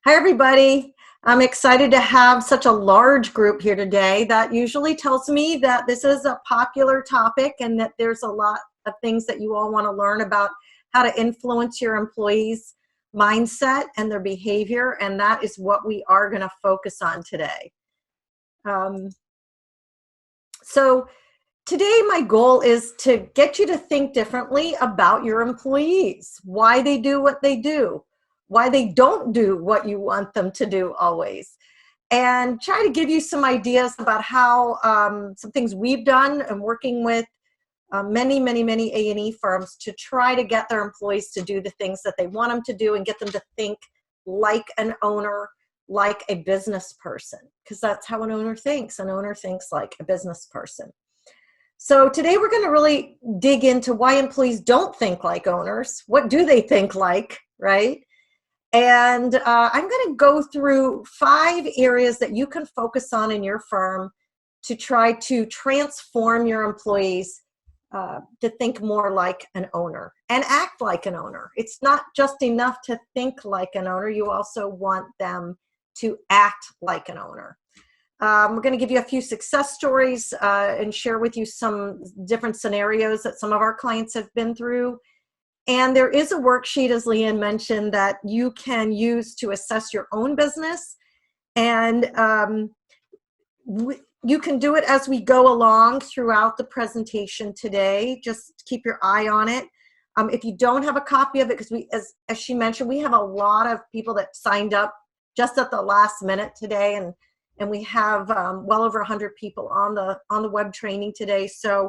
Hi, everybody. I'm excited to have such a large group here today. That usually tells me that this is a popular topic and that there's a lot of things that you all want to learn about how to influence your employees' mindset and their behavior, and that is what we are going to focus on today. So today my goal is to get you to think differently about your employees, why they do what they do, why they don't do what you want them to do always, and try to give you some ideas about how some things we've done and working with many A&E firms to try to get their employees to do the things that they want them to do and get them to think like an owner, like a business person, because that's how an owner thinks. An owner thinks like a business person. So today we're going to really dig into why employees don't think like owners. What do they think like, right? And I'm going to go through 5 areas that you can focus on in your firm to try to transform your employees to think more like an owner and act like an owner. It's not just enough to think like an owner. You also want them to act like an owner. We're going to give you a few success stories and share with you some different scenarios that some of our clients have been through. And there is a worksheet, as Leanne mentioned, that you can use to assess your own business. And you can do it as we go along throughout the presentation today. Just keep your eye on it. If you don't have a copy of it, because as she mentioned, we have a lot of people that signed up just at the last minute today, and we have well over 100 people on the web training today. So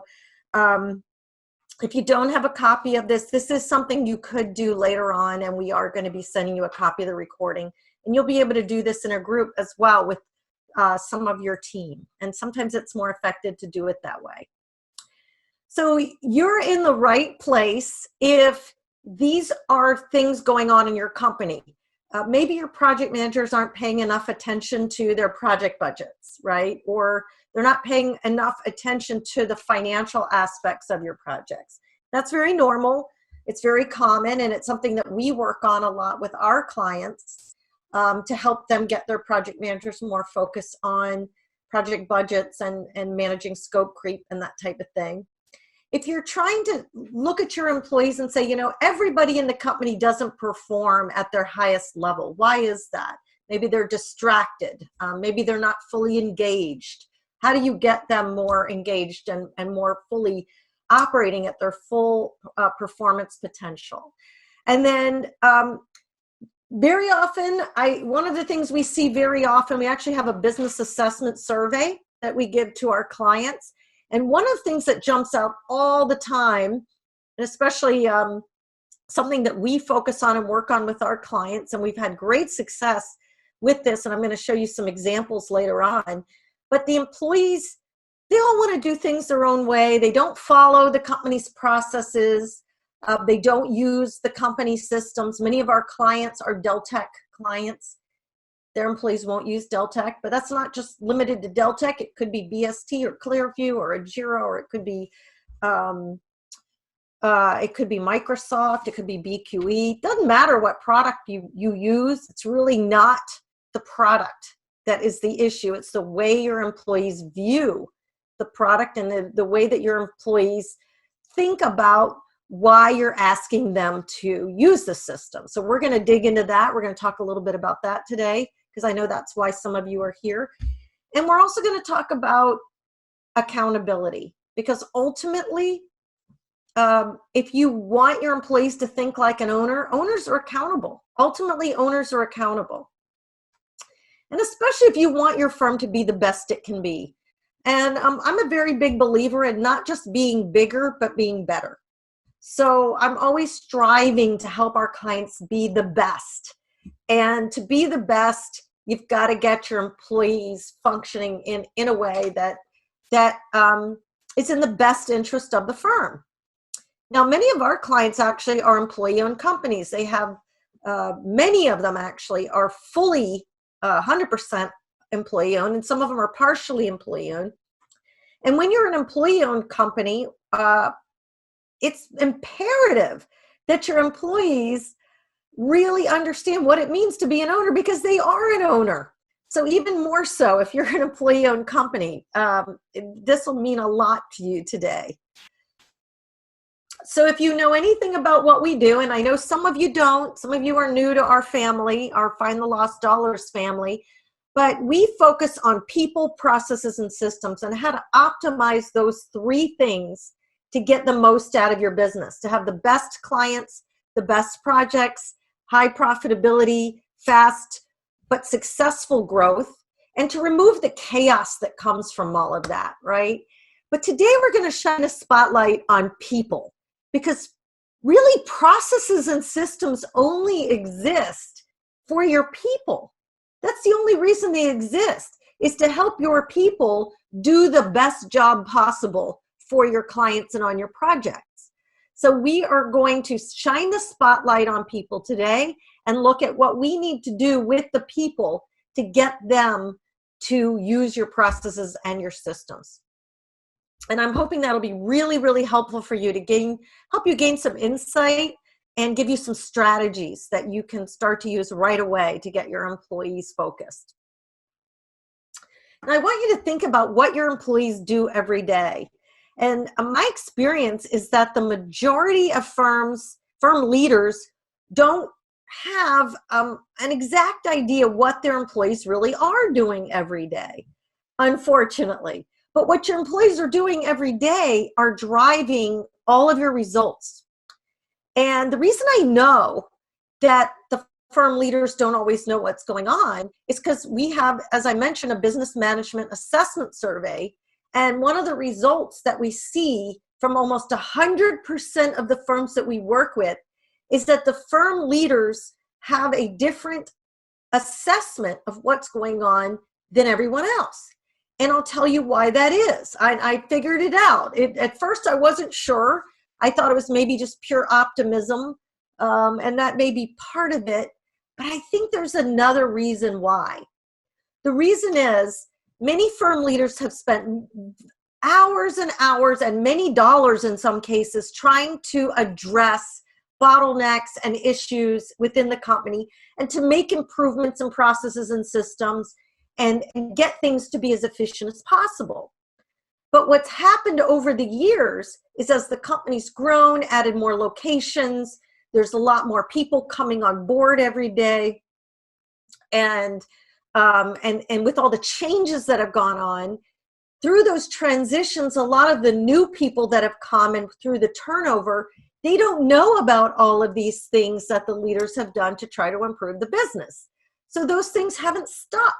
if you don't have a copy of this is something you could do later on, and we are going to be sending you a copy of the recording. And you'll be able to do this in a group as well with some of your team. And sometimes it's more effective to do it that way. So you're in the right place if these are things going on in your company. Maybe your project managers aren't paying enough attention to their project budgets, right? Or they're not paying enough attention to the financial aspects of your projects. That's very normal. It's very common, and it's something that we work on a lot with our clients to help them get their project managers more focused on project budgets and managing scope creep and that type of thing. If you're trying to look at your employees and say, you know, everybody in the company doesn't perform at their highest level. Why is that? Maybe they're distracted. Maybe they're not fully engaged. How do you get them more engaged and more fully operating at their full performance potential? And then very often, one of the things we see very often, we actually have a business assessment survey that we give to our clients. And one of the things that jumps out all the time, and especially something that we focus on and work on with our clients, and we've had great success with this, and I'm going to show you some examples later on, but the employees, they all want to do things their own way. They don't follow the company's processes. They don't use the company systems. Many of our clients are Deltek clients. Their employees won't use Deltek, but that's not just limited to Deltek. It could be BST or Clearview or Jira, or it could be Microsoft. It could be BQE. Doesn't matter what product you use. It's really not the product that is the issue. It's the way your employees view the product and the way that your employees think about why you're asking them to use the system. So we're going to dig into that. We're going to talk a little bit about that today, because I know that's why some of you are here. And we're also going to talk about accountability, because ultimately, if you want your employees to think like an owner, owners are accountable. Ultimately, owners are accountable. And especially if you want your firm to be the best it can be. And I'm a very big believer in not just being bigger, but being better. So I'm always striving to help our clients be the best. And to be the best, you've got to get your employees functioning in a way that is in the best interest of the firm. Now, many of our clients actually are employee-owned companies. They have, many of them actually are fully 100% employee-owned, and some of them are partially employee-owned. And when you're an employee-owned company, it's imperative that your employees really understand what it means to be an owner, because they are an owner. So even more so if you're an employee-owned company, this will mean a lot to you today. So if you know anything about what we do, and I know some of you don't, some of you are new to our family, our Find the Lost Dollars family, but we focus on people, processes, and systems, and how to optimize those three things to get the most out of your business, to have the best clients, the best projects, high profitability, fast but successful growth, and to remove the chaos that comes from all of that, right? But today we're going to shine a spotlight on people, because really processes and systems only exist for your people. That's the only reason they exist, is to help your people do the best job possible for your clients and on your projects. So we are going to shine the spotlight on people today and look at what we need to do with the people to get them to use your processes and your systems. And I'm hoping that'll be really, really helpful for you to help you gain some insight and give you some strategies that you can start to use right away to get your employees focused. And I want you to think about what your employees do every day. And my experience is that the majority of firm leaders don't have an exact idea what their employees really are doing every day, unfortunately. But what your employees are doing every day are driving all of your results. And the reason I know that the firm leaders don't always know what's going on is because we have, as I mentioned, a business management assessment survey. And one of the results that we see from almost 100% of the firms that we work with is that the firm leaders have a different assessment of what's going on than everyone else. And I'll tell you why that is. I figured it out. At first, I wasn't sure. I thought it was maybe just pure optimism, and that may be part of it. But I think there's another reason why. The reason is many firm leaders have spent hours and hours and many dollars in some cases trying to address bottlenecks and issues within the company and to make improvements in processes and systems and get things to be as efficient as possible. But what's happened over the years is as the company's grown, added more locations, there's a lot more people coming on board every day. And with all the changes that have gone on, through those transitions, a lot of the new people that have come and through the turnover, they don't know about all of these things that the leaders have done to try to improve the business. So those things haven't stuck.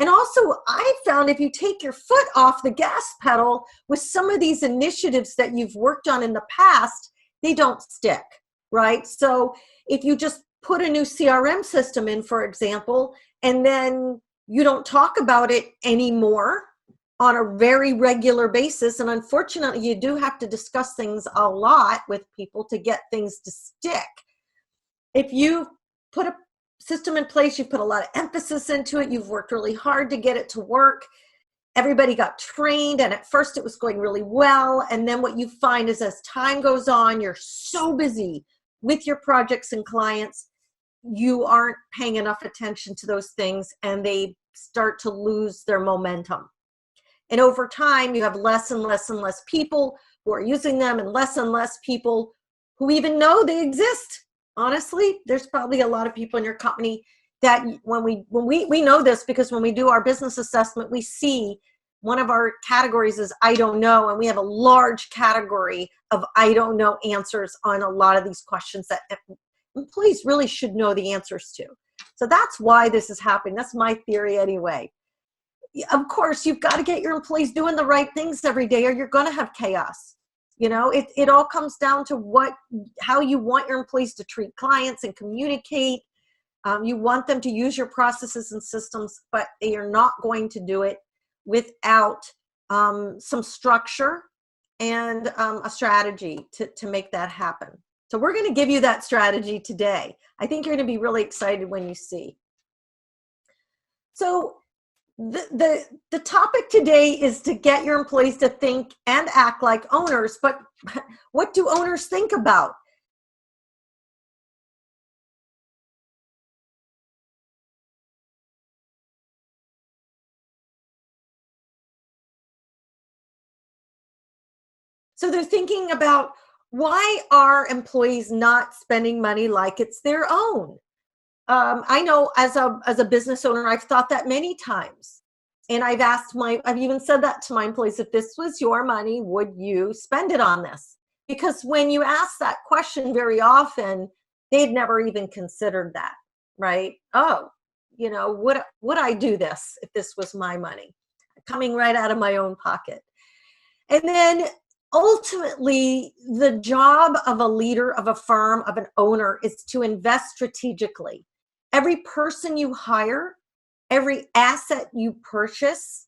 And also, I found if you take your foot off the gas pedal with some of these initiatives that you've worked on in the past, they don't stick, right? So if you just put a new CRM system in, for example, and then you don't talk about it anymore on a very regular basis, and unfortunately, you do have to discuss things a lot with people to get things to stick. If you put a system in place, you've put a lot of emphasis into it, you've worked really hard to get it to work, everybody got trained, and at first it was going really well, and then what you find is as time goes on, you're so busy with your projects and clients, you aren't paying enough attention to those things, and they start to lose their momentum. And over time, you have less and less and less people who are using them and less people who even know they exist. Honestly, there's probably a lot of people in your company that when we know this because when we do our business assessment, we see one of our categories is I don't know, and we have a large category of I don't know answers on a lot of these questions that employees really should know the answers to. So that's why this is happening. That's my theory anyway. Of course, you've got to get your employees doing the right things every day or you're going to have chaos. You know, it all comes down to how you want your employees to treat clients and communicate. You want them to use your processes and systems, but they are not going to do it without some structure and a strategy to make that happen. So we're going to give you that strategy today. I think you're going to be really excited when you see. So the topic today is to get your employees to think and act like owners, but what do owners think about? So they're thinking about, why are employees not spending money like it's their own? I know as a business owner, I've thought that many times. And I've even said that to my employees: if this was your money, would you spend it on this? Because when you ask that question very often, they'd never even considered that, right? Oh, would I do this if this was my money? Coming right out of my own pocket. And then ultimately, the job of a leader, of a firm, of an owner, is to invest strategically. Every person you hire, every asset you purchase,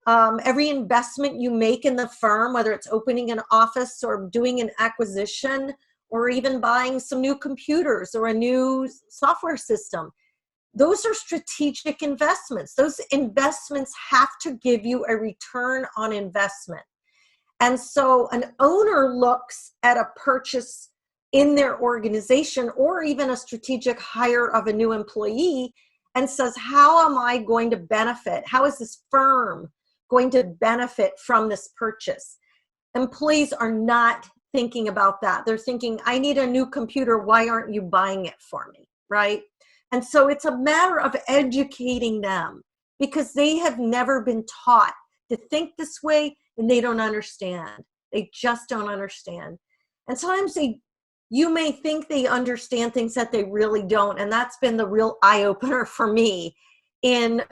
every investment you make in the firm, whether it's opening an office or doing an acquisition or even buying some new computers or a new software system, those are strategic investments. Those investments have to give you a return on investment. And so an owner looks at a purchase in their organization or even a strategic hire of a new employee and says, how am I going to benefit? How is this firm going to benefit from this purchase? Employees are not thinking about that. They're thinking, I need a new computer. Why aren't you buying it for me? Right? And so it's a matter of educating them, because they have never been taught to think this way, and they don't understand. They just don't understand. And sometimes you may think they understand things that they really don't. And that's been the real eye-opener for me in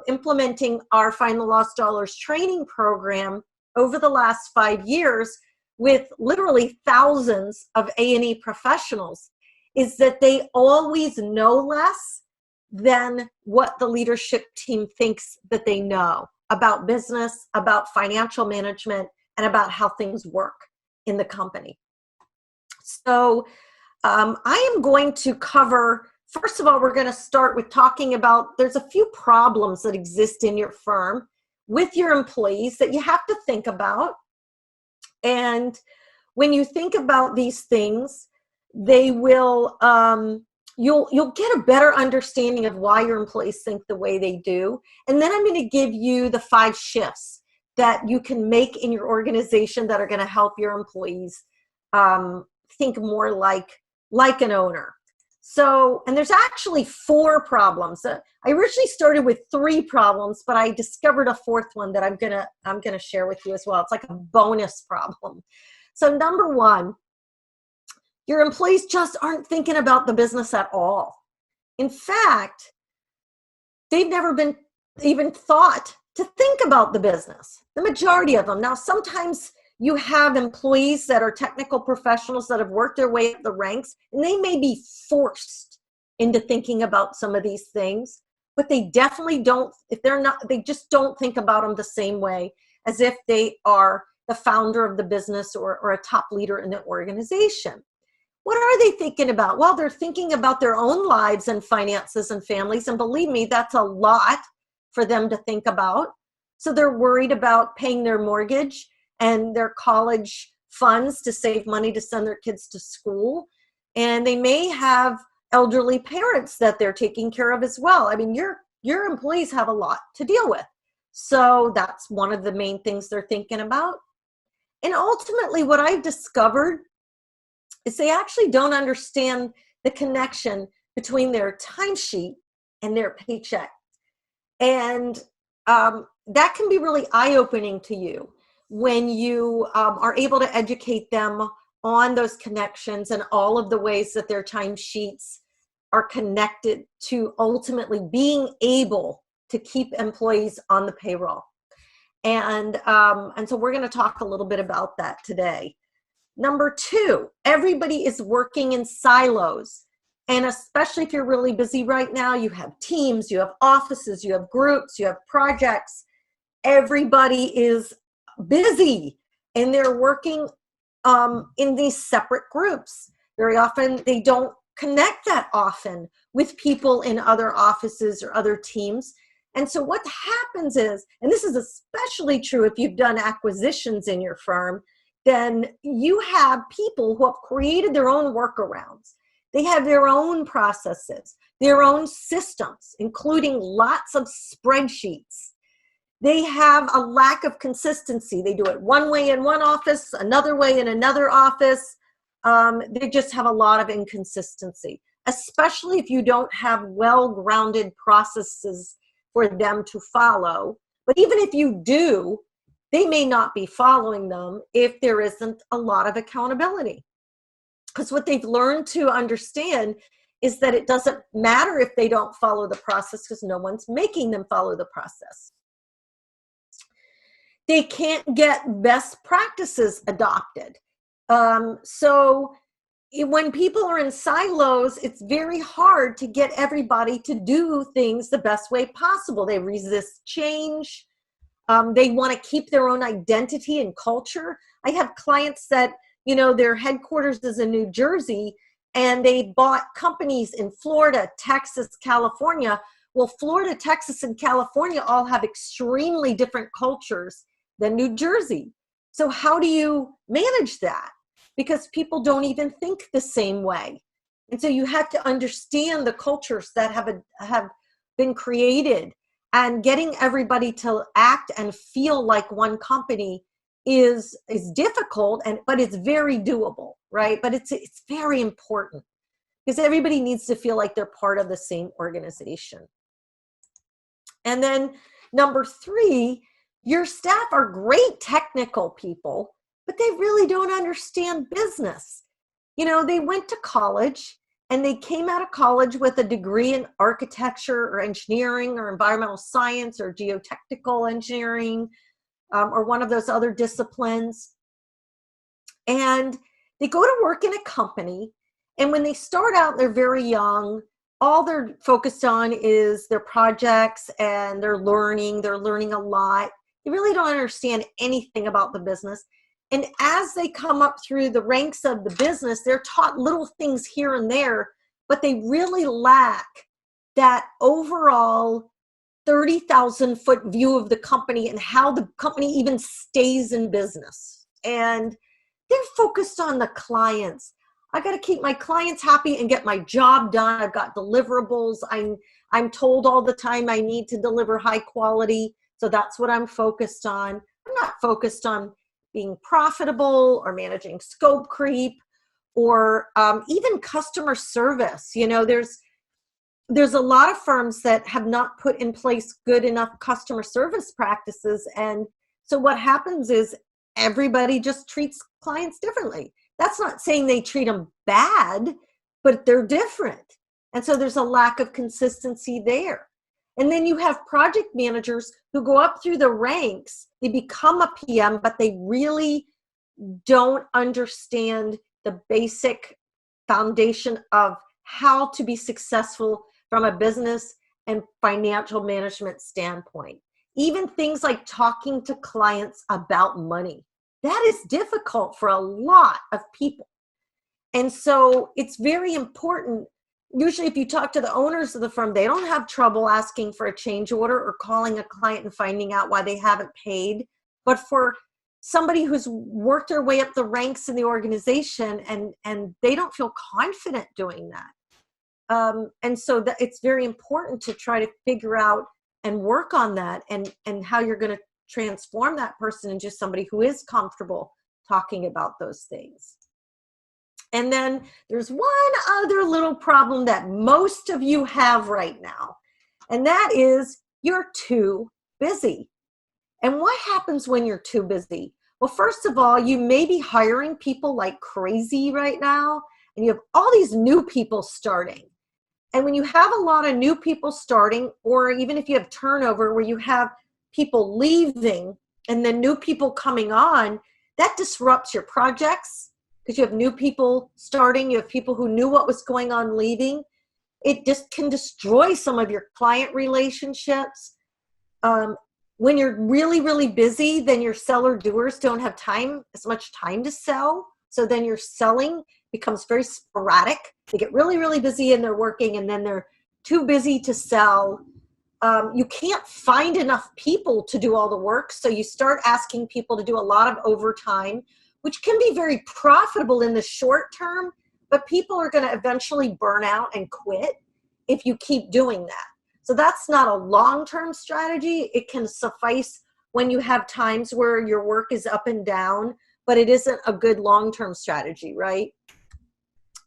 implementing our Find the Lost Dollars training program over the last 5 years with literally thousands of A&E professionals, is that they always know less than what the leadership team thinks that they know about business, about financial management, and about how things work in the company. So I am going to cover, first of all, we're going to start with talking about, there's a few problems that exist in your firm with your employees that you have to think about. And when you think about these things, they will, you'll get a better understanding of why your employees think the way they do. And then I'm going to give you the 5 shifts that you can make in your organization that are going to help your employees think more like an owner. So, and there's actually 4 problems. I originally started with 3 problems, but I discovered a 4th one that I'm gonna share with you as well. It's like a bonus problem. So number 1, your employees just aren't thinking about the business at all. In fact, they've never been even thought to think about the business, the majority of them. Now, sometimes you have employees that are technical professionals that have worked their way up the ranks, and they may be forced into thinking about some of these things, but they definitely don't, they just don't think about them the same way as if they are the founder of the business or a top leader in the organization. What are they thinking about? Well, they're thinking about their own lives and finances and families. And believe me, that's a lot for them to think about. So they're worried about paying their mortgage and their college funds to save money to send their kids to school. And they may have elderly parents that they're taking care of as well. I mean, your employees have a lot to deal with. So that's one of the main things they're thinking about. And ultimately, what I've discovered is they actually don't understand the connection between their timesheet and their paycheck. And that can be really eye-opening to you when you are able to educate them on those connections and all of the ways that their timesheets are connected to ultimately being able to keep employees on the payroll. And so we're going to talk a little bit about that today. Number 2, everybody is working in silos. And especially if you're really busy right now, you have teams, you have offices, you have groups, you have projects. Everybody is busy and they're working in these separate groups. Very often they don't connect that often with people in other offices or other teams. And so what happens is, and this is especially true if you've done acquisitions in your firm, then you have people who have created their own workarounds. They have their own processes, their own systems, including lots of spreadsheets. They have a lack of consistency. They do it one way in one office, another way in another office. They just have a lot of inconsistency, especially if you don't have well-grounded processes for them to follow. But even if you do, they may not be following them if there isn't a lot of accountability. Because what they've learned to understand is that it doesn't matter if they don't follow the process because no one's making them follow the process. They can't get best practices adopted. So when people are in silos, it's very hard to get everybody to do things the best way possible. They resist change. They want to keep their own identity and culture. I have clients that, you know, their headquarters is in New Jersey and they bought companies in Florida, Texas, California. Well, Florida, Texas, and California all have extremely different cultures than New Jersey. So how do you manage that? Because people don't even think the same way. And so you have to understand the cultures that have been created, and getting everybody to act and feel like one company is difficult, but it's very doable, right? But it's very important because everybody needs to feel like they're part of the same organization. And then number 3, your staff are great technical people, but they really don't understand business. You know, they went to college and they came out of college with a degree in architecture or engineering or environmental science or geotechnical engineering, or one of those other disciplines. And they go to work in a company. And when they start out, they're very young. All they're focused on is their projects and they're learning a lot. They really don't understand anything about the business. And as they come up through the ranks of the business, they're taught little things here and there, but they really lack that overall 30,000-foot view of the company and how the company even stays in business. And they're focused on the clients. I got to keep my clients happy and get my job done. I've got deliverables. I'm told all the time I need to deliver high quality. So that's what I'm focused on. I'm not focused on being profitable or managing scope creep or even customer service. You know, there's a lot of firms that have not put in place good enough customer service practices. And so what happens is everybody just treats clients differently. That's not saying they treat them bad, but they're different. And so there's a lack of consistency there. And then you have project managers who go up through the ranks. They become a PM, but they really don't understand the basic foundation of how to be successful from a business and financial management standpoint. Even things like talking to clients about money. That is difficult for a lot of people. And so it's very important. Usually if you talk to the owners of the firm, they don't have trouble asking for a change order or calling a client and finding out why they haven't paid. But for somebody who's worked their way up the ranks in the organization and they don't feel confident doing that. And so it's very important to try to figure out and work on that and how you're going to transform that person into somebody who is comfortable talking about those things. And then there's one other little problem that most of you have right now, and that is you're too busy. And what happens when you're too busy? Well, first of all, you may be hiring people like crazy right now, and you have all these new people starting. And when you have a lot of new people starting, or even if you have turnover where you have people leaving and then new people coming on, that disrupts your projects because you have new people starting, you have people who knew what was going on leaving. It just can destroy some of your client relationships. When you're really, really busy, then your seller doers don't have as much time to sell. So then your selling becomes very sporadic. They get really, really busy and they're working, and then they're too busy to sell. You can't find enough people to do all the work. So you start asking people to do a lot of overtime, which can be very profitable in the short term, but people are going to eventually burn out and quit if you keep doing that. So that's not a long-term strategy. It can suffice when you have times where your work is up and down, but it isn't a good long-term strategy, right?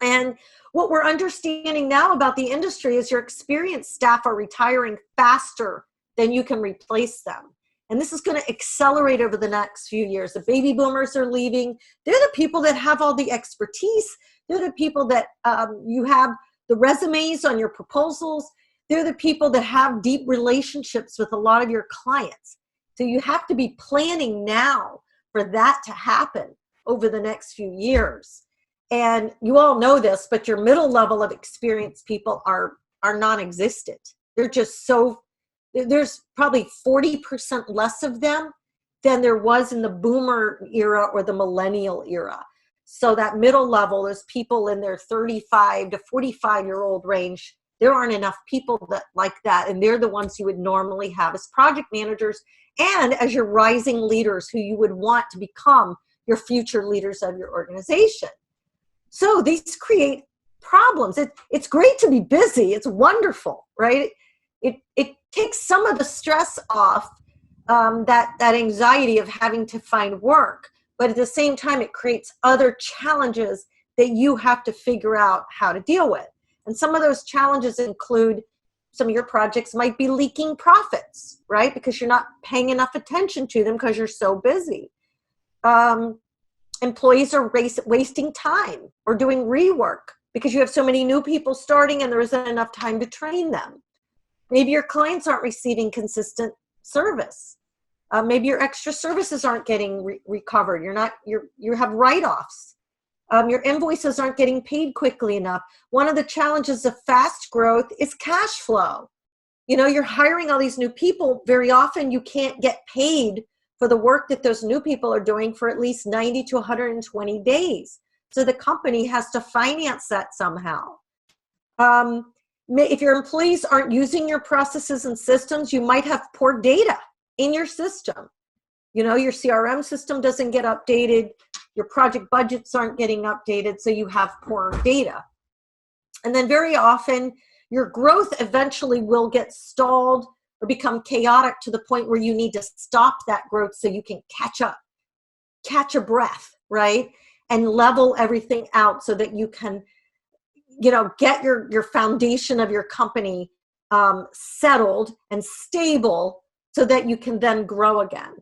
And what we're understanding now about the industry is your experienced staff are retiring faster than you can replace them. And this is going to accelerate over the next few years. The baby boomers are leaving. They're the people that have all the expertise. They're the people that you have the resumes on your proposals. They're the people that have deep relationships with a lot of your clients. So you have to be planning now for that to happen over the next few years. And you all know this, but your middle level of experienced people are non-existent. They're just there's probably 40% less of them than there was in the boomer era or the millennial era. So that middle level is people in their 35 to 45-year-old range. There aren't enough people like that, and they're the ones you would normally have as project managers and as your rising leaders who you would want to become your future leaders of your organization. So these create problems. It's great to be busy. It's wonderful, right? It takes some of the stress off, that anxiety of having to find work. But at the same time, it creates other challenges that you have to figure out how to deal with. And some of those challenges include some of your projects might be leaking profits, right? Because you're not paying enough attention to them because you're so busy. Employees are wasting time or doing rework because you have so many new people starting and there isn't enough time to train them. Maybe your clients aren't receiving consistent service. Maybe your extra services aren't getting recovered. You have write-offs. Your invoices aren't getting paid quickly enough. One of the challenges of fast growth is cash flow. You know, you're hiring all these new people. Very often you can't get paid for the work that those new people are doing for at least 90 to 120 days. So the company has to finance that somehow. If your employees aren't using your processes and systems, you might have poor data in your system. You know, your CRM system doesn't get updated. Your project budgets aren't getting updated, so you have poor data. And then very often, your growth eventually will get stalled or become chaotic to the point where you need to stop that growth so you can catch a breath, right? And level everything out so that you can, get your foundation of your company settled and stable so that you can then grow again.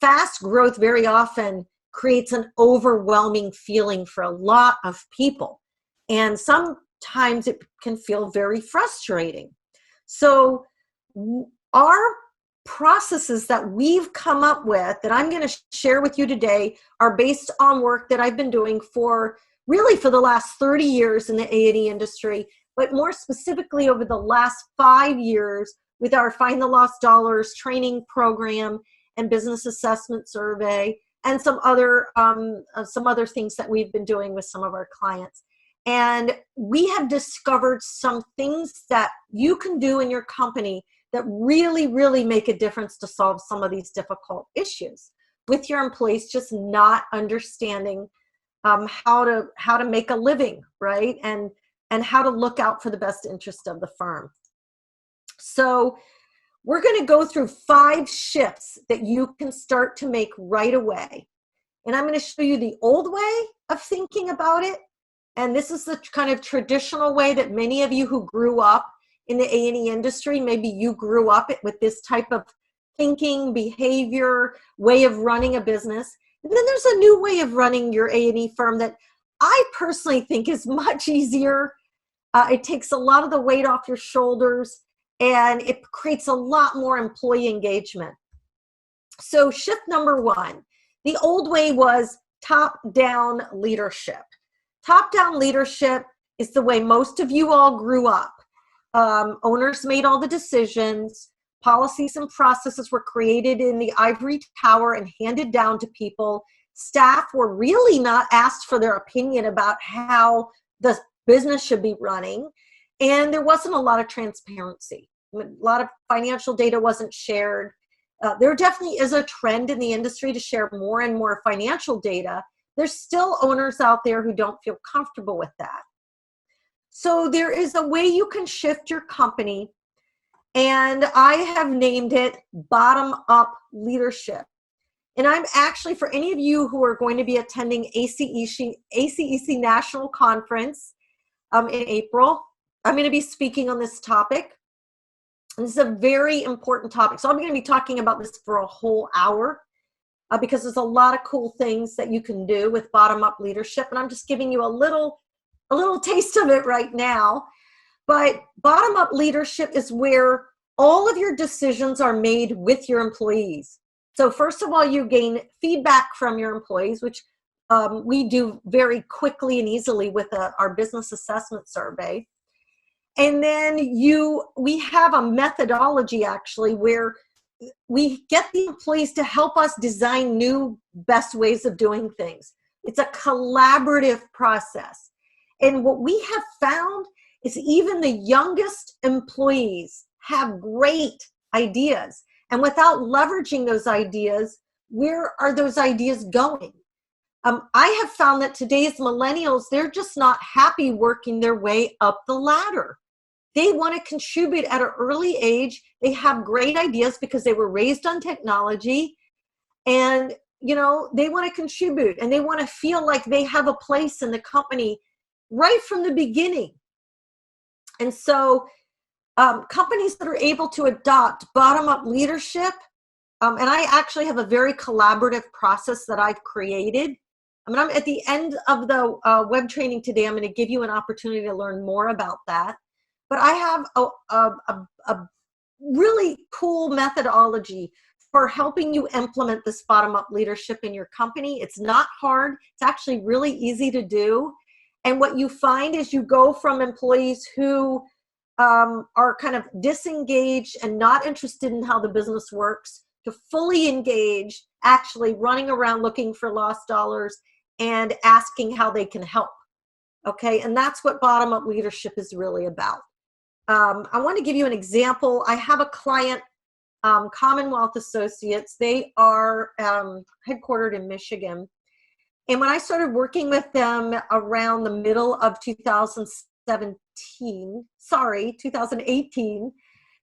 Fast growth very often creates an overwhelming feeling for a lot of people. And sometimes it can feel very frustrating. So our processes that we've come up with that I'm going to share with you today are based on work that I've been doing for the last 30 years in the A&E industry, but more specifically over the last 5 years with our Find the Lost Dollars training program and business assessment survey and some other things that we've been doing with some of our clients. And we have discovered some things that you can do in your company that really, really make a difference to solve some of these difficult issues with your employees, just not understanding how to make a living, right? And how to look out for the best interest of the firm. So we're going to go through 5 shifts that you can start to make right away. And I'm going to show you the old way of thinking about it. And this is the kind of traditional way that many of you who grew up in the A&E industry, maybe you grew up with this type of thinking, behavior, way of running a business. And then there's a new way of running your A&E firm that I personally think is much easier. It takes a lot of the weight off your shoulders, and it creates a lot more employee engagement. So shift number 1, the old way was top-down leadership. Top-down leadership is the way most of you all grew up. Owners made all the decisions. Policies and processes were created in the ivory tower and handed down to people. Staff were really not asked for their opinion about how the business should be running. And there wasn't a lot of transparency. A lot of financial data wasn't shared. There definitely is a trend in the industry to share more and more financial data. There's still owners out there who don't feel comfortable with that. So there is a way you can shift your company And I have named it Bottom Up Leadership. And I'm actually, for any of you who are going to be attending ACEC National Conference in April, I'm going to be speaking on this topic. And this is a very important topic. So I'm going to be talking about this for a whole hour because there's a lot of cool things that you can do with bottom-up leadership. And I'm just giving you a little taste of it right now. But bottom-up leadership is where all of your decisions are made with your employees. So first of all, you gain feedback from your employees, which we do very quickly and easily with our business assessment survey. And then we have a methodology actually where we get the employees to help us design new best ways of doing things. It's a collaborative process. And what we have found is even the youngest employees have great ideas. And without leveraging those ideas, where are those ideas going? I have found that today's millennials, they're just not happy working their way up the ladder. They want to contribute at an early age. They have great ideas because they were raised on technology, and they want to contribute and they want to feel like they have a place in the company right from the beginning. And so companies that are able to adopt bottom-up leadership, and I actually have a very collaborative process that I've created. I'm at the end of the web training today, I'm going to give you an opportunity to learn more about that. But I have a really cool methodology for helping you implement this bottom-up leadership in your company. It's not hard. It's actually really easy to do. And what you find is you go from employees who are kind of disengaged and not interested in how the business works to fully engaged, actually running around looking for lost dollars and asking how they can help. Okay, and that's what bottom-up leadership is really about. I want to give you an example. I have a client, Commonwealth Associates. They are headquartered in Michigan. And when I started working with them around the middle of 2018,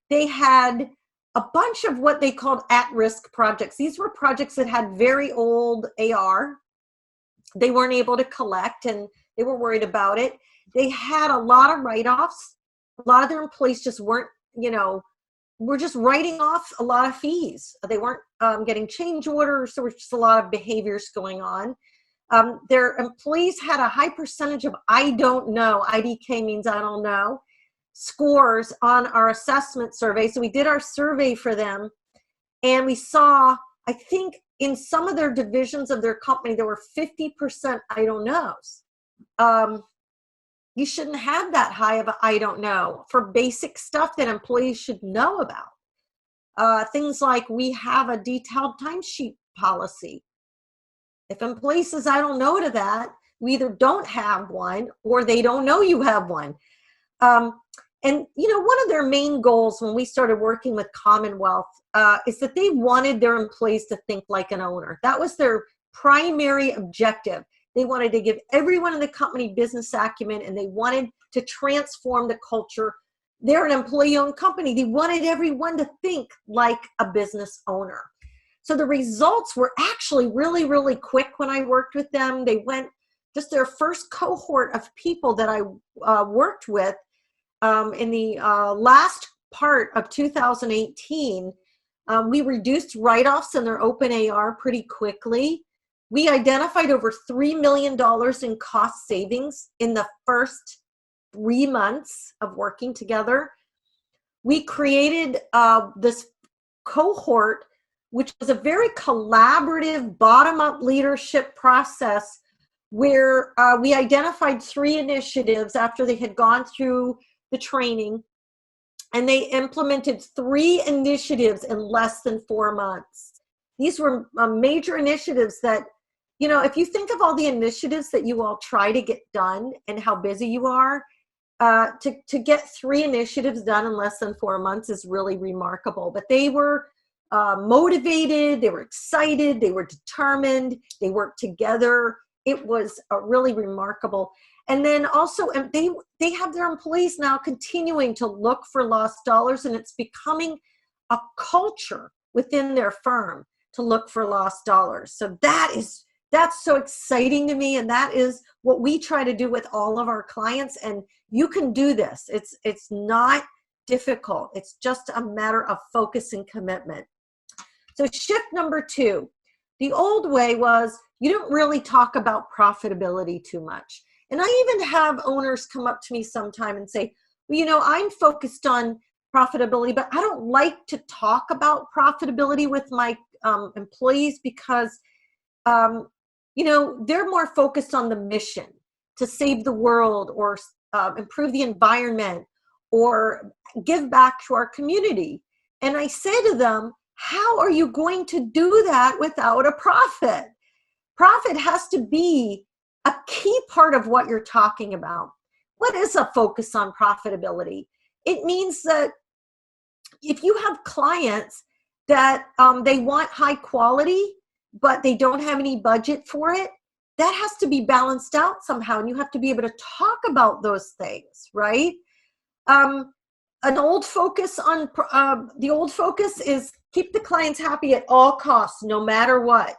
they had a bunch of what they called at-risk projects. These were projects that had very old AR. They weren't able to collect and they were worried about it. They had a lot of write-offs. A lot of their employees just weren't, were just writing off a lot of fees. They weren't getting change orders. There was just a lot of behaviors going on. Their employees had a high percentage of I don't know, IDK means I don't know, scores on our assessment survey. So we did our survey for them, and we saw, I think in some of their divisions of their company, there were 50% I don't knows. You shouldn't have that high of a I don't know for basic stuff that employees should know about. Things like we have a detailed timesheet policy. If an employee says I don't know to that, we either don't have one or they don't know you have one. And one of their main goals when we started working with Commonwealth is that they wanted their employees to think like an owner. That was their primary objective. They wanted to give everyone in the company business acumen, and they wanted to transform the culture. They're an employee-owned company. They wanted everyone to think like a business owner. So the results were actually really, really quick when I worked with them. They went, just their first cohort of people that I worked with in the last part of 2018, we reduced write-offs in their open AR pretty quickly. We identified over $3 million in cost savings in the first 3 months of working together. We created this cohort, which was a very collaborative bottom-up leadership process where we identified 3 initiatives after they had gone through the training, and they implemented 3 initiatives in less than 4 months. These were major initiatives that, if you think of all the initiatives that you all try to get done and how busy you are, to get 3 initiatives done in less than 4 months is really remarkable. But they were motivated, they were excited, they were determined, they worked together. It was really remarkable. And then also, and they have their employees now continuing to look for lost dollars, and it's becoming a culture within their firm to look for lost dollars. So that's so exciting to me, and that is what we try to do with all of our clients. And you can do this. It's not difficult. It's just a matter of focus and commitment. So shift number 2, the old way was you don't really talk about profitability too much. And I even have owners come up to me sometime and say, well, you know, I'm focused on profitability, but I don't like to talk about profitability with my employees because, you know, they're more focused on the mission to save the world or improve the environment or give back to our community. And I say to them, how are you going to do that without a profit? Profit has to be a key part of what you're talking about. What is a focus on profitability? It means that if you have clients that they want high quality, but they don't have any budget for it, that has to be balanced out somehow. And you have to be able to talk about those things, right? An old focus on, the old focus is keep the clients happy at all costs, no matter what.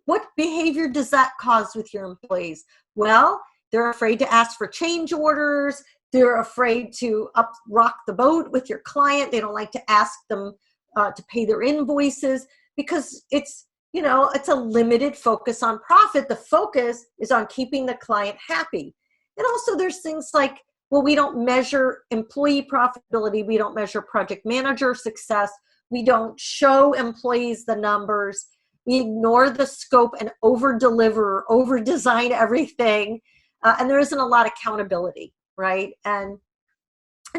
What behavior does that cause with your employees? Well, they're afraid to ask for change orders. They're afraid to rock the boat with your client. They don't like to ask them to pay their invoices because it's, you know, it's a limited focus on profit. The focus is on keeping the client happy. And also there's things like, well, we don't measure employee profitability. We don't measure project manager success. We don't show employees the numbers. We ignore the scope and over-deliver, over-design everything. And there isn't a lot of accountability, right? And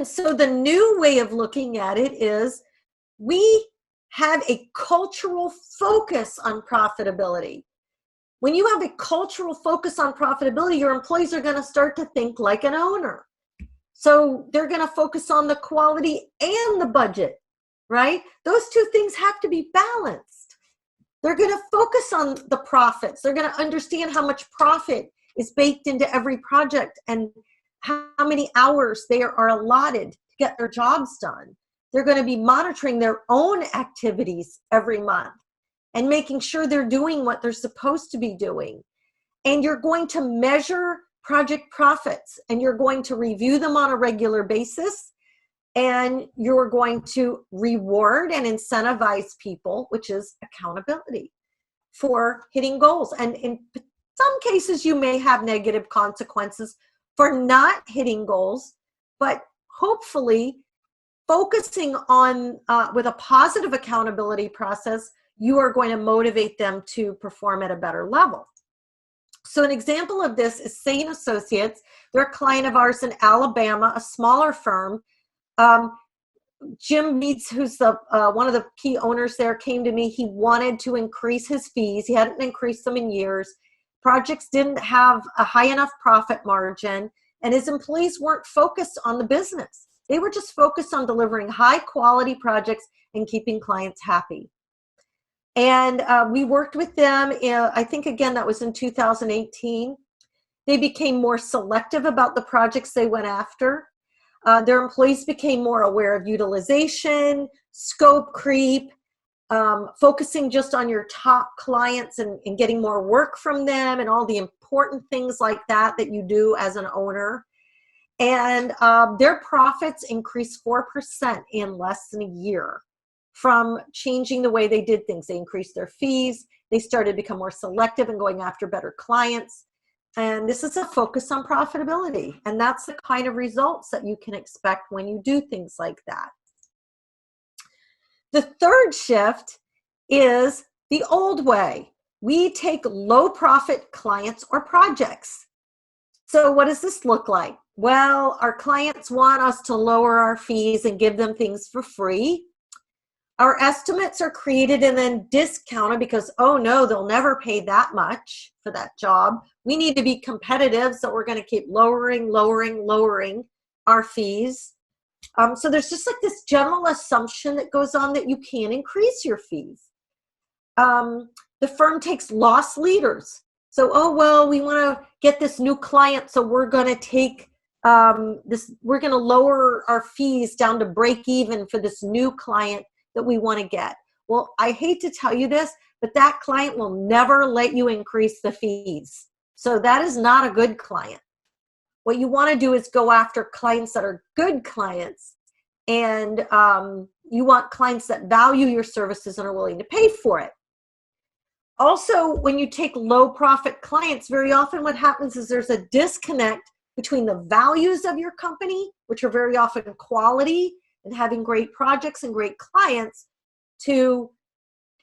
so the new way of looking at it is we have a cultural focus on profitability. When you have a cultural focus on profitability, your employees are going to start to think like an owner. So they're going to focus on the quality and the budget, right? Those two things have to be balanced. They're going to focus on the profits. They're going to understand how much profit is baked into every project and how many hours they are allotted to get their jobs done. They're going to be monitoring their own activities every month and making sure they're doing what they're supposed to be doing. And you're going to measure project profits, and you're going to review them on a regular basis, and you're going to reward and incentivize people, which is accountability for hitting goals. And in some cases, you may have negative consequences for not hitting goals, but hopefully focusing on with a positive accountability process, you are going to motivate them to perform at a better level. So an example of this is Sane Associates. They're a client of ours in Alabama, a smaller firm. Jim Meads, who's the one of the key owners there, came to me. He wanted to increase his fees. He hadn't increased them in years. Projects didn't have a high enough profit margin, and his employees weren't focused on the business. They were just focused on delivering high quality projects and keeping clients happy. And we worked with them, I think, again, that was in 2018. They became more selective about the projects they went after. Their employees became more aware of utilization, scope creep, focusing just on your top clients and getting more work from them and all the important things like that that you do as an owner. And their profits increased 4% in less than a year from changing the way they did things. They increased their fees. They started to become more selective and going after better clients. And this is a focus on profitability. And that's the kind of results that you can expect when you do things like that. The third shift is the old way. We take low profit clients or projects. So what does this look like? Well, our clients want us to lower our fees and give them things for free. Our estimates are created and then discounted because, oh no, they'll never pay that much for that job. We need to be competitive, so we're going to keep lowering our fees. So there's just like this general assumption that goes on that you can increase your fees. The firm takes loss leaders. So, oh, well, we want to get this new client, so we're going to take we're going to lower our fees down to break even for this new client that we want to get. Well, I hate to tell you this, but that client will never let you increase the fees. So that is not a good client. What you want to do is go after clients that are good clients, and you want clients that value your services and are willing to pay for it. Also, when you take low profit clients, very often what happens is there's a disconnect between the values of your company, which are very often quality and having great projects and great clients, to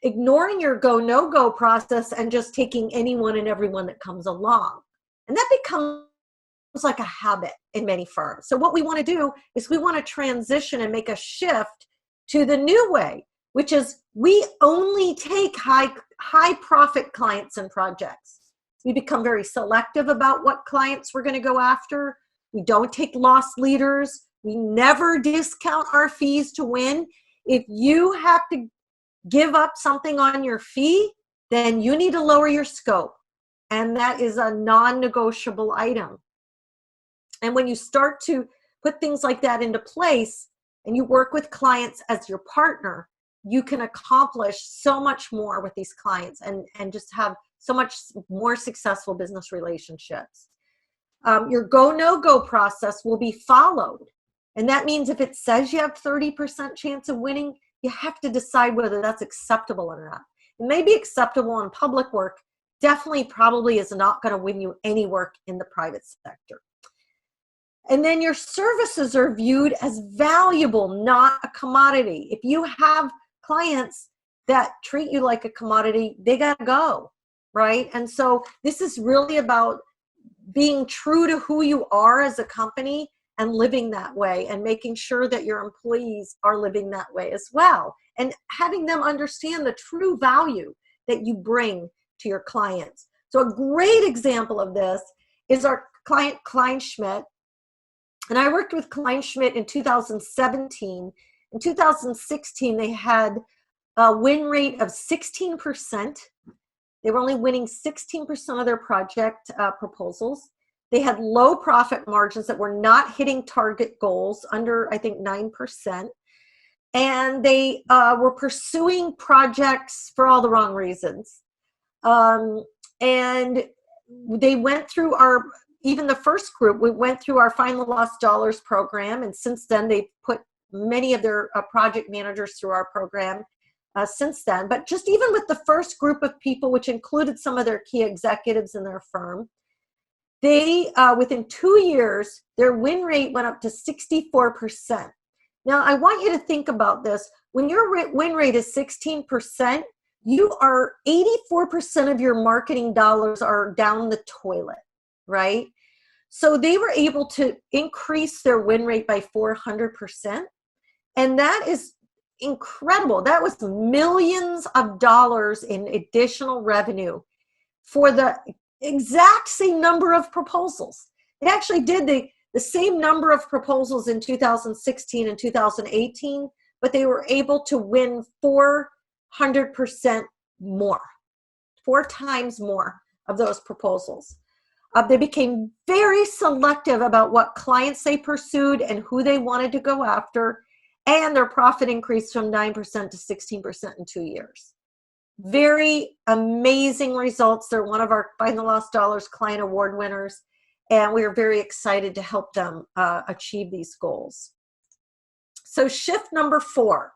ignoring your go, no-go process and just taking anyone and everyone that comes along. And that becomes like a habit in many firms. So what we want to do is we want to transition and make a shift to the new way, which is we only take high profit clients and projects. We become very selective about what clients we're going to go after. We don't take loss leaders. We never discount our fees to win. If you have to give up something on your fee, then you need to lower your scope. And that is a non-negotiable item. And when you start to put things like that into place and you work with clients as your partner, you can accomplish so much more with these clients and just have so much more successful business relationships. Your go, no-go process will be followed. And that means if it says you have 30% chance of winning, you have to decide whether that's acceptable or not. It may be acceptable in public work, definitely probably is not going to win you any work in the private sector. And then your services are viewed as valuable, not a commodity. If you have clients that treat you like a commodity, they got to go, right? And so this is really about being true to who you are as a company and living that way and making sure that your employees are living that way as well and having them understand the true value that you bring to your clients. So a great example of this is our client Kleinschmidt. And I worked with Kleinschmidt in 2017. In 2016, they had a win rate of 16%. They were only winning 16% of their project proposals. They had low profit margins that were not hitting target goals, under, I think, 9%. And they were pursuing projects for all the wrong reasons. And they went through even the first group, we went through our Find the Lost Dollars program. And since then, they've put many of their project managers through our program since then. But just even with the first group of people, which included some of their key executives in their firm, they, within 2 years, their win rate went up to 64%. Now, I want you to think about this. When your win rate is 16%, you are 84% of your marketing dollars are down the toilet, right? So they were able to increase their win rate by 400%. And that is incredible. That was millions of dollars in additional revenue for the exact same number of proposals. It actually did the same number of proposals in 2016 and 2018, but they were able to win 400% more, 4 times more of those proposals. They became very selective about what clients they pursued and who they wanted to go after, and their profit increased from 9% to 16% in 2 years. Very amazing results. They're one of our Find the Lost Dollars Client Award winners, and we are very excited to help them achieve these goals. So shift number 4,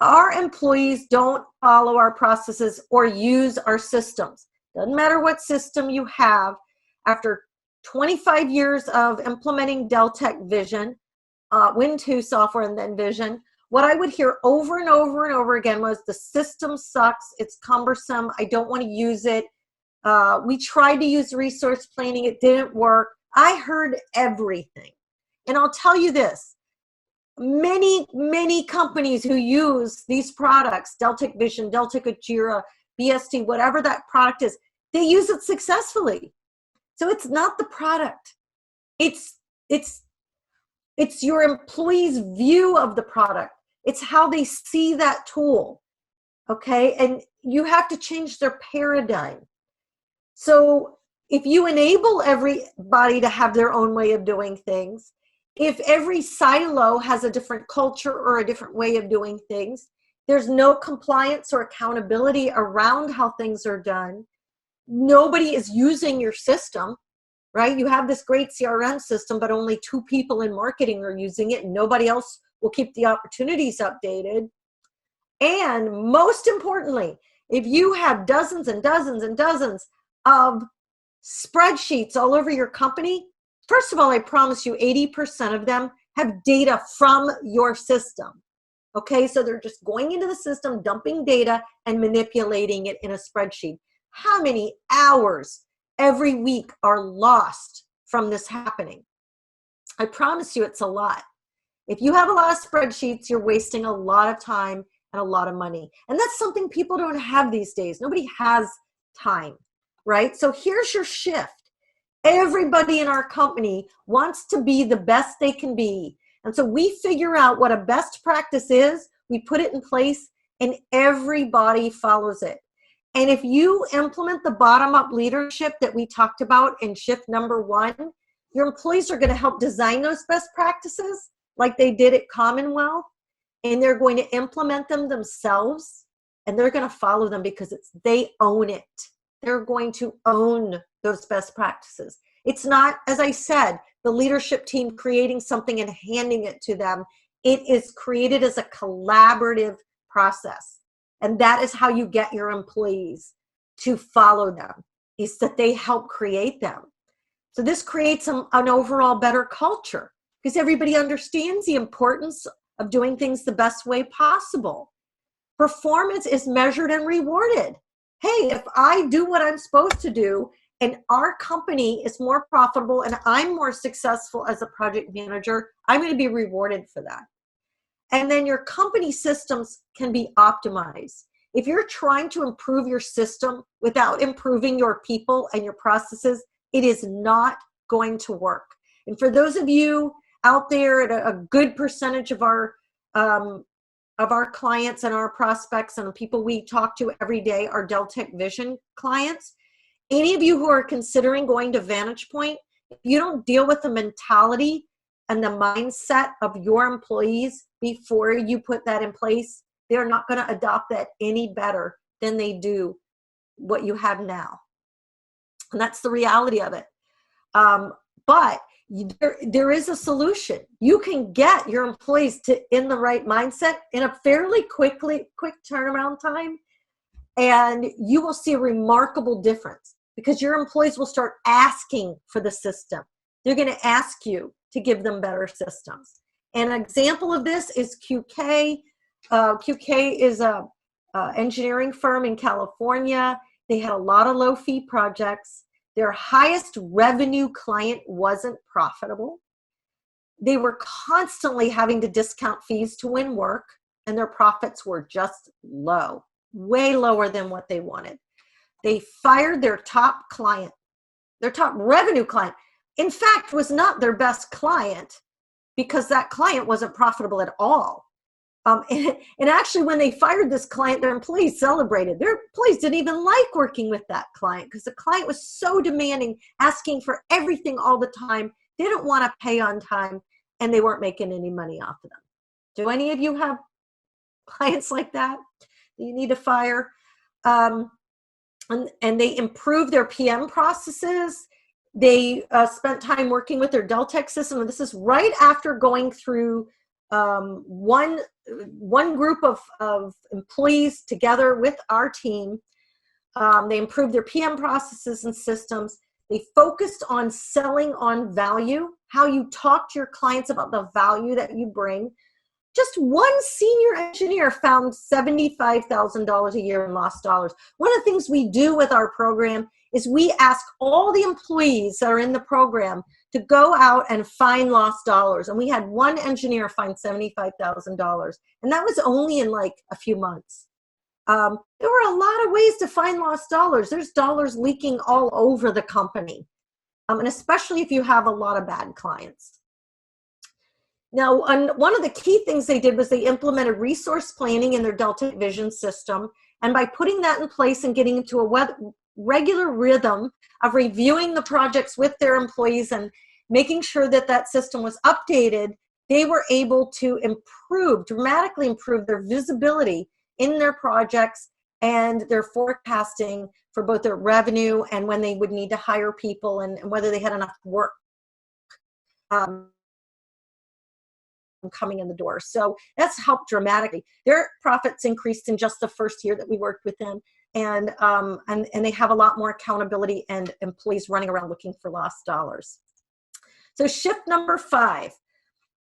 our employees don't follow our processes or use our systems. Doesn't matter what system you have. After 25 years of implementing Deltek Vision, Win2 software, and then Vision, what I would hear over and over and over again was the system sucks, it's cumbersome, I don't want to use it. We tried to use resource planning, it didn't work. I heard everything. And I'll tell you this, many companies who use these products, Deltek Vision, Deltek Jira, BST, whatever that product is, they use it successfully. So it's not the product. It's your employees' view of the product. It's how they see that tool, okay? And you have to change their paradigm. So if you enable everybody to have their own way of doing things, if every silo has a different culture or a different way of doing things, there's no compliance or accountability around how things are done. Nobody is using your system, right? You have this great CRM system, but only 2 people in marketing are using it, and nobody else will keep the opportunities updated. And most importantly, if you have dozens and dozens and dozens of spreadsheets all over your company, first of all, I promise you 80% of them have data from your system. Okay, so they're just going into the system, dumping data and manipulating it in a spreadsheet. How many hours every week are lost from this happening? I promise you it's a lot. If you have a lot of spreadsheets, you're wasting a lot of time and a lot of money. And that's something people don't have these days. Nobody has time, right? So here's your shift. Everybody in our company wants to be the best they can be. And so we figure out what a best practice is, we put it in place, and everybody follows it. And if you implement the bottom-up leadership that we talked about in shift number 1, your employees are going to help design those best practices like they did at Commonwealth, and they're going to implement them themselves, and they're going to follow them because they own it. They're going to own those best practices. It's not, as I said, the leadership team creating something and handing it to them. It is created as a collaborative process. And that is how you get your employees to follow them, is that they help create them. So this creates an overall better culture because everybody understands the importance of doing things the best way possible. Performance is measured and rewarded. Hey, if I do what I'm supposed to do and our company is more profitable and I'm more successful as a project manager, I'm going to be rewarded for that. And then your company systems can be optimized. If you're trying to improve your system without improving your people and your processes, it is not going to work. And for those of you out there, at a good percentage of our clients and our prospects and people we talk to every day are Deltek Vision clients. Any of you who are considering going to Vantage Point, if you don't deal with the mentality and the mindset of your employees before you put that in place, they're not going to adopt that any better than they do what you have now. And that's the reality of it. But there is a solution. You can get your employees in the right mindset in a fairly quick turnaround time, and you will see a remarkable difference because your employees will start asking for the system. They're going to ask you to give them better systems. An example of this is QK. QK is a engineering firm in California. They had a lot of low-fee projects. Their highest revenue client wasn't profitable. They were constantly having to discount fees to win work, and their profits were just low, way lower than what they wanted. They fired their top client, their top revenue client. In fact, was not their best client because that client wasn't profitable at all. And actually, when they fired this client, their employees celebrated. Their employees didn't even like working with that client because the client was so demanding, asking for everything all the time. They didn't want to pay on time, and they weren't making any money off of them. Do any of you have clients like that you need to fire? And they improved their PM processes. They spent time working with their Deltek system. And this is right after going through one group of employees together with our team. They improved their PM processes and systems. They focused on selling on value, how you talk to your clients about the value that you bring. Just one senior engineer found $75,000 a year in lost dollars. One of the things we do with our program is we ask all the employees that are in the program to go out and find lost dollars. And we had one engineer find $75,000. And that was only in like a few months. There were a lot of ways to find lost dollars. There's dollars leaking all over the company. And especially if you have a lot of bad clients. Now, one of the key things they did was they implemented resource planning in their Deltek Vision system. And by putting that in place and getting into a regular rhythm of reviewing the projects with their employees and making sure that that system was updated, they were able to dramatically improve their visibility in their projects and their forecasting for both their revenue and when they would need to hire people and whether they had enough work coming in the door. So that's helped dramatically. Their profits increased in just the first year that we worked with them. And they have a lot more accountability and employees running around looking for lost dollars. So shift number 5,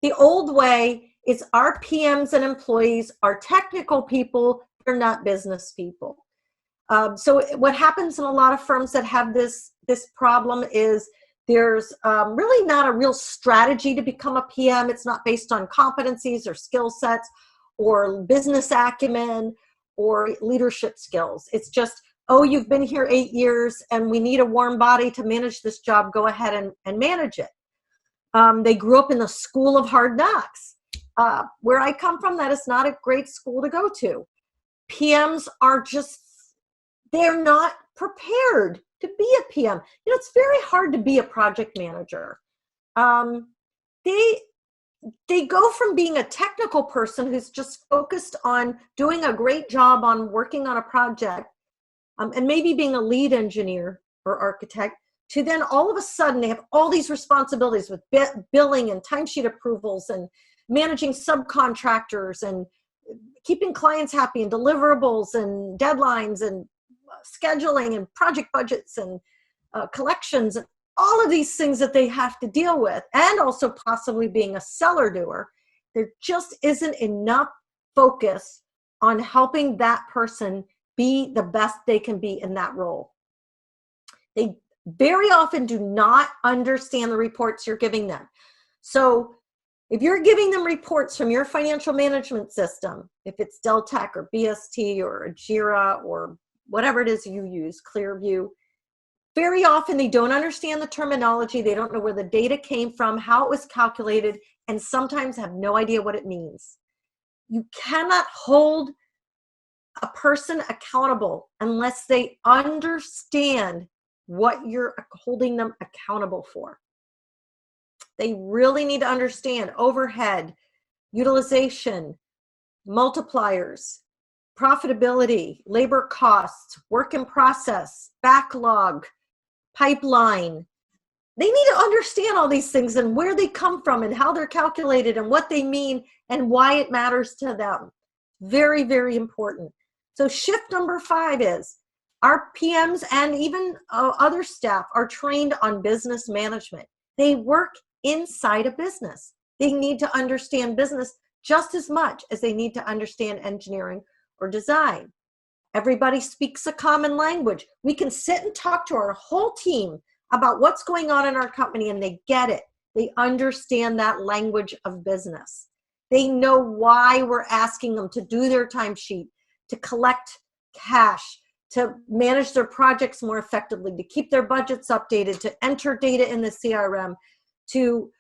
the old way is our PMs and employees are technical people, they're not business people. So what happens in a lot of firms that have this problem is there's really not a real strategy to become a PM. It's not based on competencies or skill sets or business acumen or leadership skills. It's just, oh, you've been here 8 years and we need a warm body to manage this job. Go ahead and manage it. They grew up in the school of hard knocks. Where I come from, that is not a great school to go to. PMs are just, they're not prepared to be a PM. You know, it's very hard to be a project manager. They go from being a technical person who's just focused on doing a great job on working on a project and maybe being a lead engineer or architect, to then all of a sudden they have all these responsibilities with billing and timesheet approvals and managing subcontractors and keeping clients happy and deliverables and deadlines and scheduling and project budgets and collections and all of these things that they have to deal with, and also possibly being a seller doer. There just isn't enough focus on helping that person be the best they can be in that role. They very often do not understand the reports you're giving them. So if you're giving them reports from your financial management system, if it's Deltek or BST or Jira or whatever it is you use, Clearview, very often they don't understand the terminology. They don't know where the data came from, how it was calculated, and sometimes have no idea what it means. You cannot hold a person accountable unless they understand what you're holding them accountable for. They really need to understand overhead, utilization, multipliers, profitability, labor costs, work in process, backlog, pipeline. They need to understand all these things and where they come from and how they're calculated and what they mean and why it matters to them. Very, very important. So shift number 5 is our PMs and even other staff are trained on business management. They work inside a business. They need to understand business just as much as they need to understand engineering or design. Everybody speaks a common language. We can sit and talk to our whole team about what's going on in our company and they get it. They understand that language of business. They know why we're asking them to do their timesheet, to collect cash, to manage their projects more effectively, to keep their budgets updated, to enter data in the CRM, to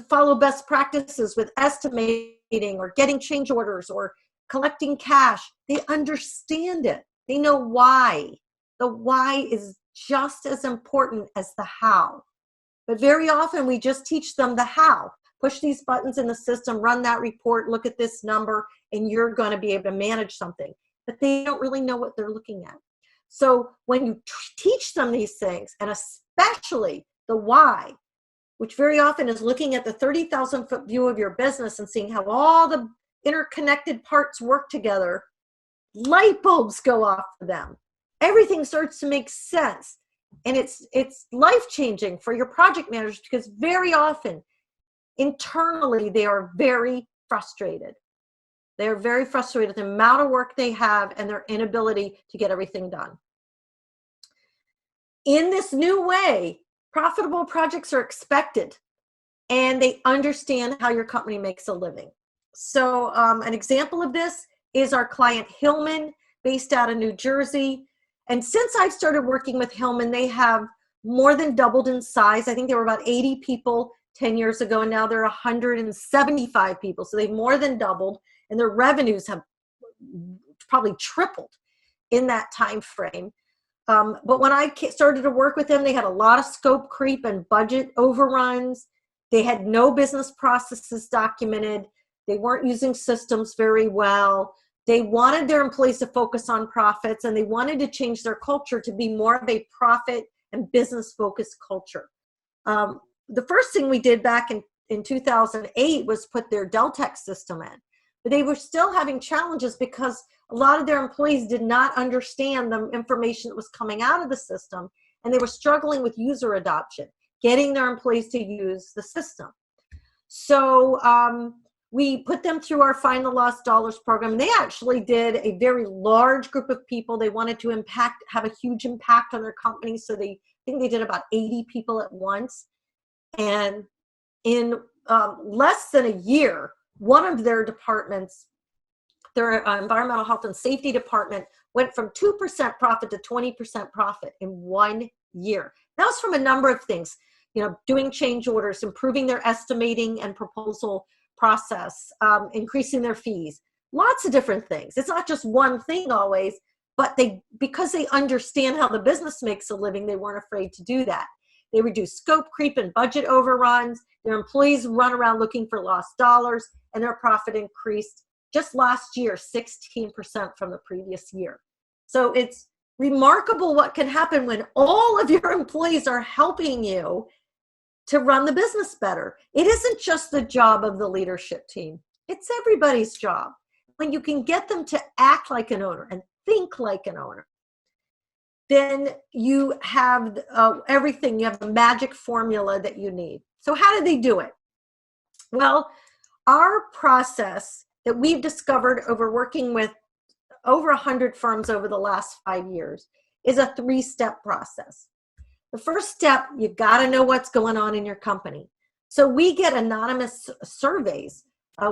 follow best practices with estimating or getting change orders or collecting cash. They understand it. They know why. The why is just as important as the how. But very often we just teach them the how. Push these buttons in the system, run that report, look at this number, and you're going to be able to manage something. But they don't really know what they're looking at. So when you teach them these things, and especially the why, which very often is looking at the 30,000-foot view of your business and seeing how all the interconnected parts work together, light bulbs go off for them. Everything starts to make sense. And it's life-changing for your project managers because very often, internally, they are very frustrated. They're very frustrated with the amount of work they have and their inability to get everything done. In this new way, profitable projects are expected and they understand how your company makes a living. So an example of this is our client Hillman, based out of New Jersey. And since I've started working with Hillman, they have more than doubled in size. I think they were about 80 people 10 years ago, and now they're 175 people. So they've more than doubled, and their revenues have probably tripled in that time frame. But when I started to work with them, they had a lot of scope creep and budget overruns. They had no business processes documented. They weren't using systems very well. They wanted their employees to focus on profits, and they wanted to change their culture to be more of a profit and business-focused culture. The first thing we did back in 2008 was put their Deltek system in. But they were still having challenges because a lot of their employees did not understand the information that was coming out of the system, and they were struggling with user adoption, getting their employees to use the system. So we put them through our Find the Lost Dollars program. They actually did a very large group of people. They wanted to have a huge impact on their company, so I think they did about 80 people at once. And in less than a year, one of their departments, their environmental health and safety department, went from 2% profit to 20% profit in 1 year. That was from a number of things, doing change orders, improving their estimating and proposal process, increasing their fees, lots of different things. It's not just one thing always, but because they understand how the business makes a living, they weren't afraid to do that. They reduced scope creep and budget overruns. Their employees run around looking for lost dollars, and their profit increased just last year 16% from the previous year. So it's remarkable what can happen when all of your employees are helping you to run the business better. It isn't just the job of the leadership team. It's everybody's job. When you can get them to act like an owner and think like an owner, then you have everything. You have the magic formula that you need. So how did they do it? Well, our process that we've discovered over working with over 100 firms over the last 5 years is a 3-step process. The first step, you got to know what's going on in your company. So we get anonymous surveys.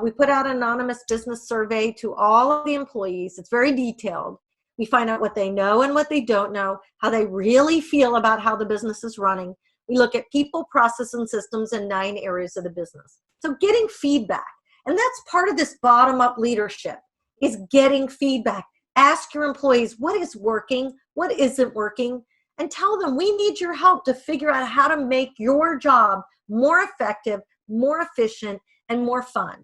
We put out an anonymous business survey to all of the employees. It's very detailed. We find out what they know and what they don't know, how they really feel about how the business is running. We look at people, process, and systems in 9 areas of the business. So getting feedback. And that's part of this bottom-up leadership, is getting feedback. Ask your employees what is working, what isn't working, and tell them we need your help to figure out how to make your job more effective, more efficient, and more fun,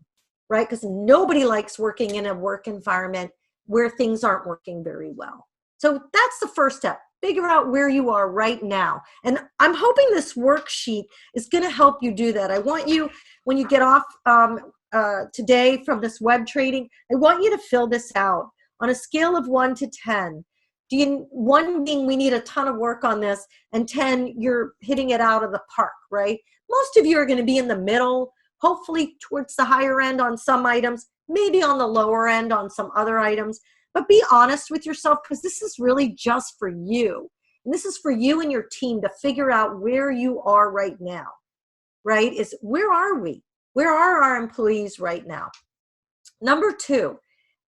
right? Because nobody likes working in a work environment where things aren't working very well. So that's the first step. Figure out where you are right now. And I'm hoping this worksheet is going to help you do that. I want you, when you get off today from this web trading, I want you to fill this out on a scale of 1 to 10. 1 being we need a ton of work on this, and 10, you're hitting it out of the park, right? Most of you are going to be in the middle, hopefully towards the higher end on some items, maybe on the lower end on some other items. But be honest with yourself, because this is really just for you. And this is for you and your team to figure out where you are right now, right? Where are we? Where are our employees right now? Number 2,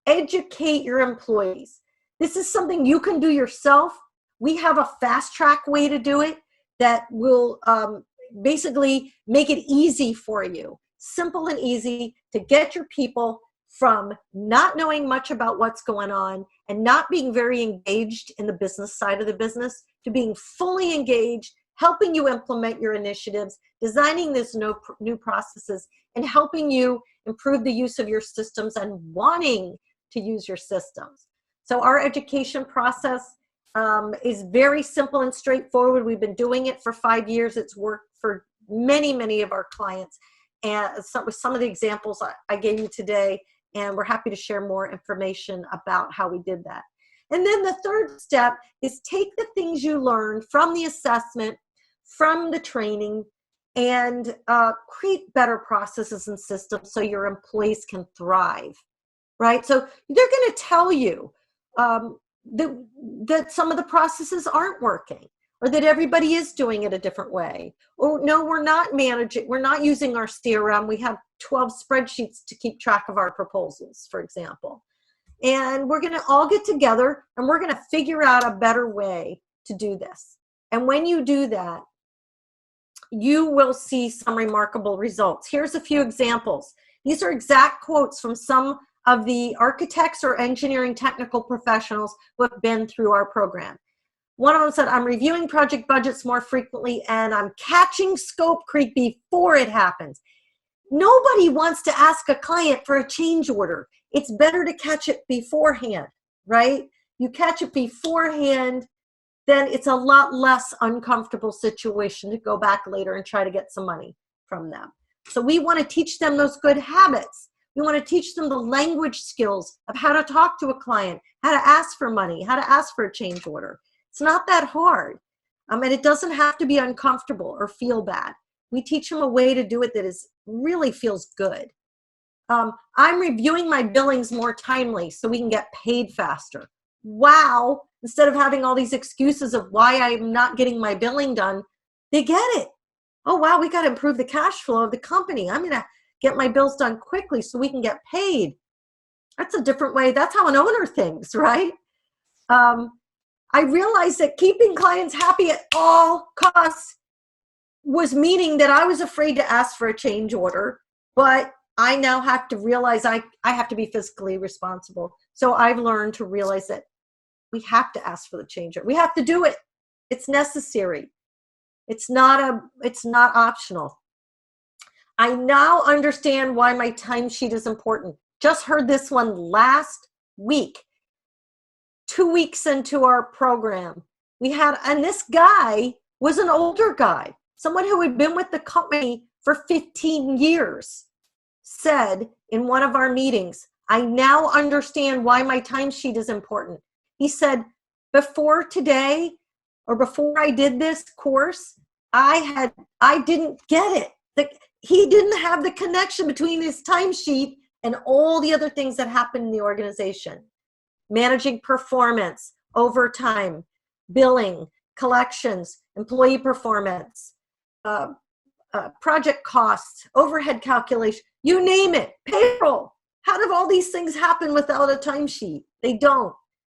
educate your employees. This is something you can do yourself. We have a fast track way to do it that will basically make it easy for you, simple and easy to get your people from not knowing much about what's going on and not being very engaged in the business side of the business to being fully engaged, helping you implement your initiatives, designing these new processes, and helping you improve the use of your systems and wanting to use your systems. So our education process is very simple and straightforward. We've been doing it for 5 years. It's worked for many, many of our clients. And with some of the examples I gave you today, and we're happy to share more information about how we did that. And then the third step is take the things you learned from the assessment, from the training, and create better processes and systems so your employees can thrive, right? So they're going to tell you that some of the processes aren't working, or that everybody is doing it a different way. Or no, we're not using our CRM. We have 12 spreadsheets to keep track of our proposals, for example. And we're going to all get together and we're going to figure out a better way to do this. And when you do that, you will see some remarkable results. Here's a few examples. These are exact quotes from some of the architects or engineering technical professionals who have been through our program. One of them said, I'm reviewing project budgets more frequently and I'm catching scope creep before it happens. Nobody wants to ask a client for a change order. It's better to catch it beforehand, right? You catch it beforehand, then it's a lot less uncomfortable situation to go back later and try to get some money from them. So we want to teach them those good habits. We want to teach them the language skills of how to talk to a client, how to ask for money, how to ask for a change order. It's not that hard. And it doesn't have to be uncomfortable or feel bad. We teach them a way to do it that really feels good. I'm reviewing my billings more timely so we can get paid faster. Wow. Instead of having all these excuses of why I'm not getting my billing done, they get it. Oh, wow, we got to improve the cash flow of the company. I'm going to get my bills done quickly so we can get paid. That's a different way. That's how an owner thinks, right? I realized that keeping clients happy at all costs was meaning that I was afraid to ask for a change order, but I now have to realize I have to be fiscally responsible. So I've learned to realize that we have to ask for the change order. We have to do it. It's necessary. It's not optional. I now understand why my timesheet is important. Just heard this one last week. 2 weeks into our program, and this guy was an older guy, someone who had been with the company for 15 years, said in one of our meetings, I now understand why my timesheet is important. He said, before today, or before I did this course, I didn't get it. He didn't have the connection between his timesheet and all the other things that happen in the organization. Managing performance, overtime, billing, collections, employee performance, project costs, overhead calculation, you name it, payroll. How do all these things happen without a timesheet? They don't,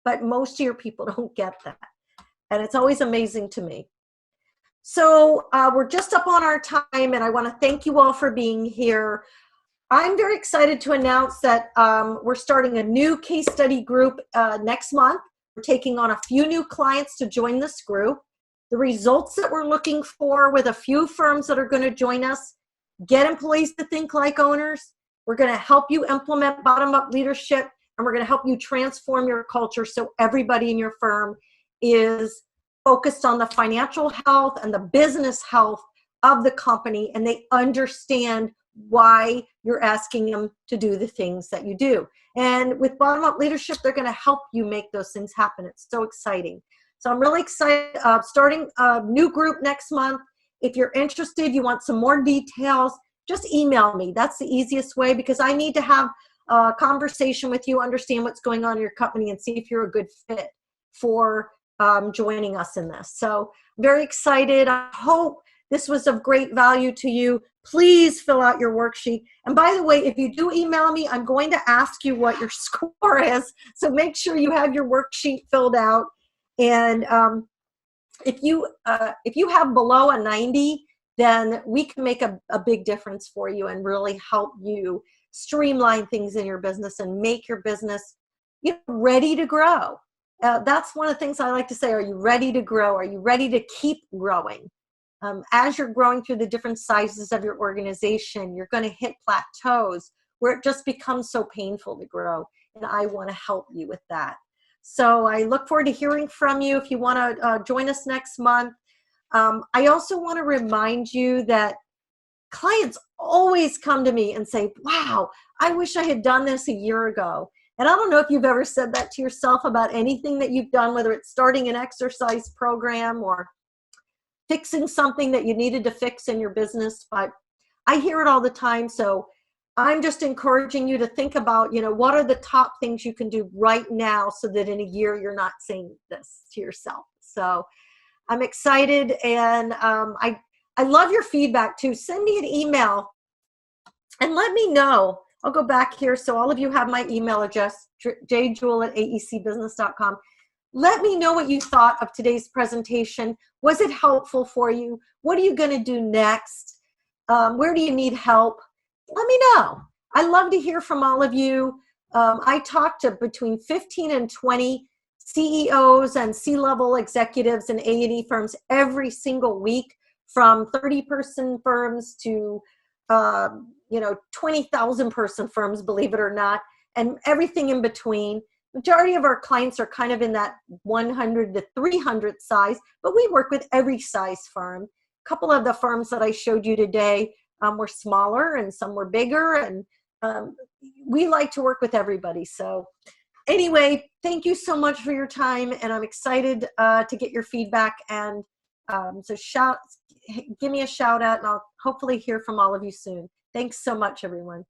but most of your people don't get that. And it's always amazing to me. So we're just up on our time, and I want to thank you all for being here. I'm very excited to announce that we're starting a new case study group next month. We're taking on a few new clients to join this group. The results that we're looking for with a few firms that are going to join us, get employees to think like owners. We're going to help you implement bottom-up leadership, and we're going to help you transform your culture so everybody in your firm is focused on the financial health and the business health of the company, and they understand why you're asking them to do the things that you do. And with bottom-up leadership, they're going to help you make those things happen. It's so exciting. So I'm really excited, starting a new group next month. If you're interested, you want some more details, just email me. That's the easiest way, because I need to have a conversation with you, understand what's going on in your company, and see if you're a good fit for joining us in this. So very excited. I hope this was of great value to you. Please fill out your worksheet. And by the way, if you do email me, I'm going to ask you what your score is. So make sure you have your worksheet filled out. And if you have below a 90, then we can make a big difference for you and really help you streamline things in your business and make your business ready to grow. That's one of the things I like to say. Are you ready to grow? Are you ready to keep growing? As you're growing through the different sizes of your organization, you're going to hit plateaus where it just becomes so painful to grow. And I want to help you with that. So I look forward to hearing from you if you want to join us next month. I also want to remind you that clients always come to me and say, wow, I wish I had done this a year ago. And I don't know if you've ever said that to yourself about anything that you've done, whether it's starting an exercise program or fixing something that you needed to fix in your business, but I hear it all the time. So I'm just encouraging you to think about, what are the top things you can do right now so that in a year you're not saying this to yourself. So I'm excited, and I love your feedback too. Send me an email and let me know. I'll go back here so all of you have my email address, jjewell@aecbusiness.com. Let me know what you thought of today's presentation. Was it helpful for you? What are you going to do next? Where do you need help? Let me know. I love to hear from all of you. I talk to between 15 and 20 CEOs and C-level executives in A&E firms every single week, from 30-person firms to 20,000 person firms, believe it or not, and everything in between. Majority of our clients are kind of in that 100 to 300 size, but we work with every size firm. A couple of the firms that I showed you today were smaller, and some were bigger, and we like to work with everybody. So anyway, thank you so much for your time, and I'm excited to get your feedback. And so give me a shout out, and I'll hopefully hear from all of you soon. Thanks so much, everyone.